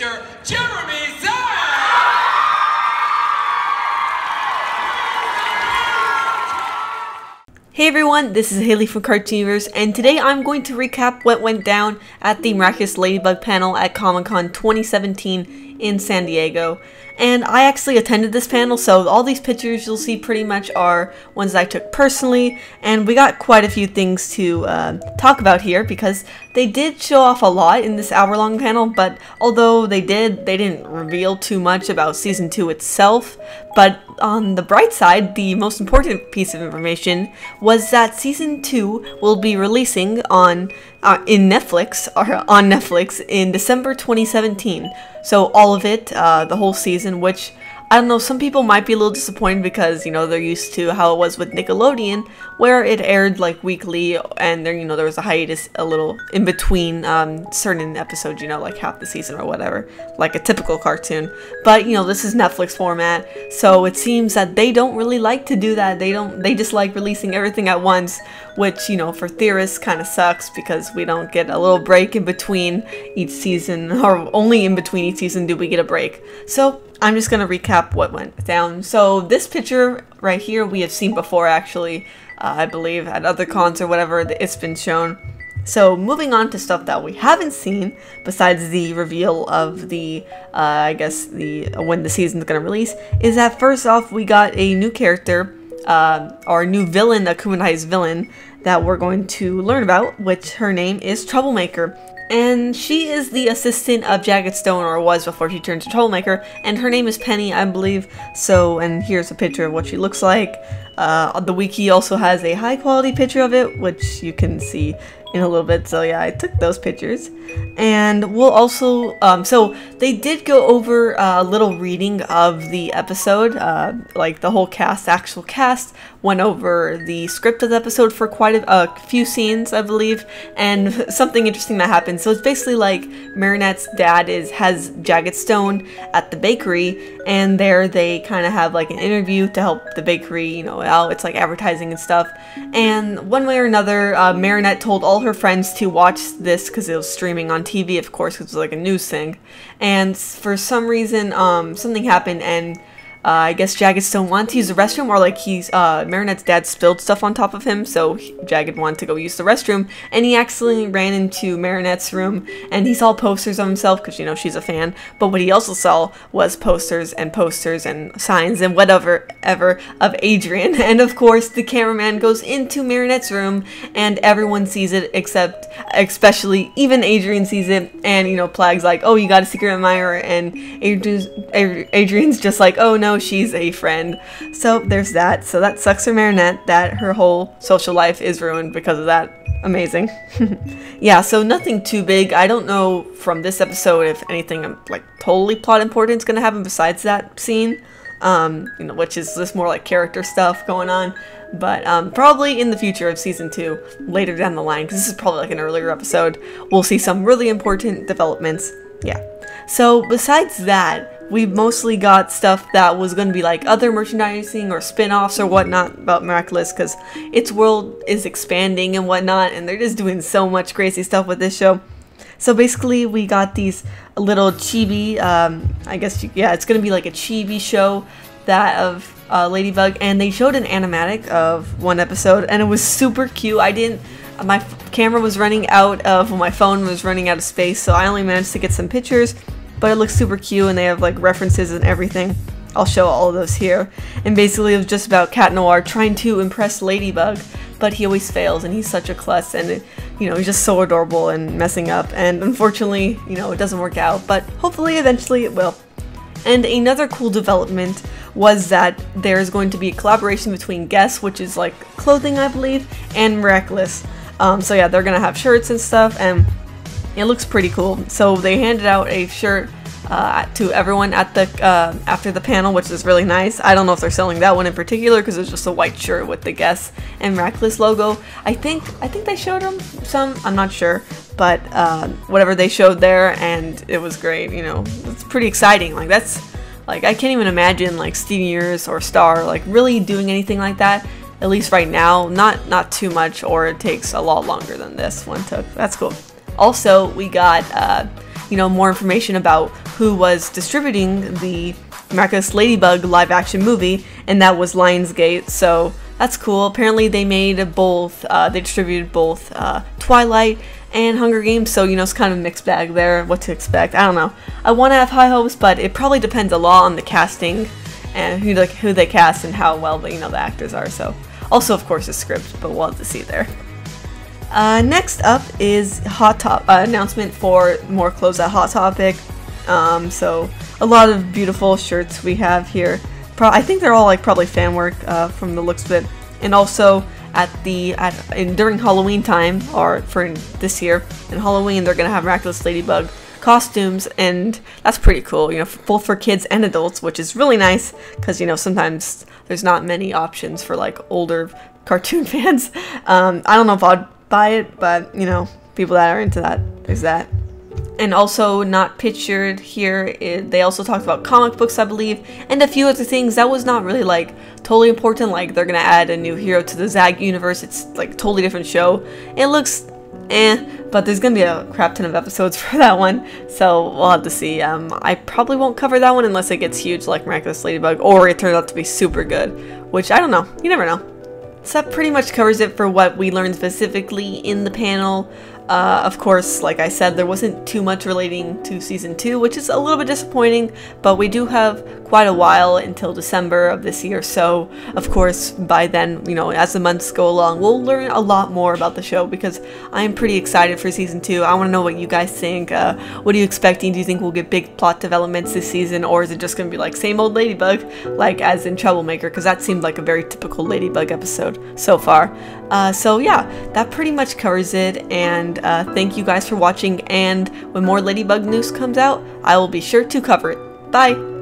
Mr. Jeremy Zach! Hey everyone, this is Hailey from Cartooniverse, and today I'm going to recap what went down at the Miraculous Ladybug panel at Comic-Con 2017 in San Diego. And I actually attended this panel, so all these pictures you'll see pretty much are ones that I took personally, and we got quite a few things to talk about here because they did show off a lot in this hour-long panel, but although they didn't reveal too much about Season 2 itself. But on the bright side, the most important piece of information was that Season 2 will be releasing on Netflix in December 2017. So all of it, the whole season, which I don't know, some people might be a little disappointed because, you know, they're used to how it was with Nickelodeon, where it aired like weekly, and there, you know, there was a hiatus a little in between certain episodes, you know, like half the season or whatever, like a typical cartoon. But, you know, this is Netflix format, so it seems that they don't really like to do that. They just like releasing everything at once, which, you know, for theorists kind of sucks because we don't get a little break in between each season, or only in between each season do we get a break. So I'm just going to recap what went down. So this picture right here we have seen before, actually, I believe at other cons or whatever it's been shown. So moving on to stuff that we haven't seen besides the reveal of the, I guess when the season's going to release, is that first off we got a new character, or a new villain, a Kumanai's villain, that we're going to learn about, which her name is Troublemaker. And she is the assistant of Jagged Stone, or was before she turned to Troublemaker, and her name is Penny, I believe. So, and here's a picture of what she looks like. The wiki also has a high quality picture of it, which you can see in a little bit. So yeah, I took those pictures. And we'll also, so they did go over a little reading of the episode, like the whole cast, actual cast, went over the script of the episode for quite a few scenes, I believe, and something interesting that happened. So it's basically like Marinette's dad has Jagged Stone at the bakery, and there they kind of have like an interview to help the bakery, you know, out. It's like advertising and stuff. And one way or another, Marinette told all her friends to watch this because it was streaming on TV, of course, because it was like a news thing. And for some reason, something happened, and I guess Jagged Stone wanted to use the restroom, or like Marinette's dad spilled stuff on top of him, so Jagged wanted to go use the restroom, and he accidentally ran into Marinette's room, and he saw posters of himself, because, you know, she's a fan, but what he also saw was posters and signs and whatever ever of Adrien, and of course the cameraman goes into Marinette's room, and everyone sees it, especially even Adrien sees it, and, you know, Plag's like, oh, you got a secret admirer, and Adrien's just like, oh no, she's a friend. So there's that. So that sucks for Marinette that her whole social life is ruined because of that. Amazing. Yeah, so nothing too big. I don't know from this episode if anything like totally plot important is going to happen besides that scene, you know, which is just more like character stuff going on. But probably in the future of Season 2, later down the line, because this is probably like an earlier episode, we'll see some really important developments. Yeah. So besides that, we mostly got stuff that was going to be like other merchandising or spin-offs or whatnot about Miraculous, because its world is expanding and whatnot, and they're just doing so much crazy stuff with this show. So basically we got these little chibi, I guess, yeah, it's going to be like a chibi show that of Ladybug, and they showed an animatic of one episode, and it was super cute. My camera was running out of, well, my phone was running out of space, so I only managed to get some pictures. But it looks super cute, and they have like references and everything. I'll show all of those here. And basically it was just about Cat Noir trying to impress Ladybug, but he always fails, and he's such a klutz, and you know, he's just so adorable and messing up, and unfortunately, you know, it doesn't work out, but hopefully eventually it will. And another cool development was that there's going to be a collaboration between Guess, which is like clothing, I believe, and Miraculous. So yeah, they're gonna have shirts and stuff, and it looks pretty cool. So they handed out a shirt to everyone at the after the panel, which is really nice. I don't know if they're selling that one in particular because it's just a white shirt with the Guess and Miraculous logo. I think they showed them some. I'm not sure, but whatever they showed there, and it was great. You know, it's pretty exciting. Like that's like I can't even imagine like Steven Universe or Star like really doing anything like that. At least right now, not too much, or it takes a lot longer than this one took. That's cool. Also, we got you know, more information about who was distributing the Miraculous Ladybug live action movie, and that was Lionsgate, so that's cool. Apparently they made both, they distributed both Twilight and Hunger Games, so you know, it's kind of a mixed bag there, what to expect. I don't know. I want to have high hopes, but it probably depends a lot on the casting and who they cast and how well the, you know, the actors are. So also of course the script, but we'll have to see there. Next up is announcement for more clothes at Hot Topic. So a lot of beautiful shirts we have here. I think they're all like probably fan work from the looks of it. And also during Halloween time, or for this year in Halloween, they're gonna have Miraculous Ladybug costumes, and that's pretty cool. You know, both for kids and adults, which is really nice because you know sometimes there's not many options for like older cartoon fans. I don't know if I'd buy it, but you know, people that are into that, there's that. And also not pictured here, they also talked about comic books, I believe, and a few other things that was not really like totally important, like they're gonna add a new hero to the Zag universe. It's like a totally different show. It looks but there's gonna be a crap ton of episodes for that one, so we'll have to see. I probably won't cover that one unless it gets huge like Miraculous Ladybug, or it turns out to be super good, which I don't know, you never know. So that pretty much covers it for what we learned specifically in the panel. Of course, like I said, there wasn't too much relating to Season 2, which is a little bit disappointing, but we do have quite a while until December of this year, so of course by then, you know, as the months go along, we'll learn a lot more about the show, because I'm pretty excited for Season 2. I want to know what you guys think. What are you expecting? Do you think we'll get big plot developments this season, or is it just going to be like same old Ladybug, like as in Troublemaker, because that seemed like a very typical Ladybug episode so far. So yeah, that pretty much covers it, and thank you guys for watching, and when more Ladybug news comes out, I will be sure to cover it. Bye!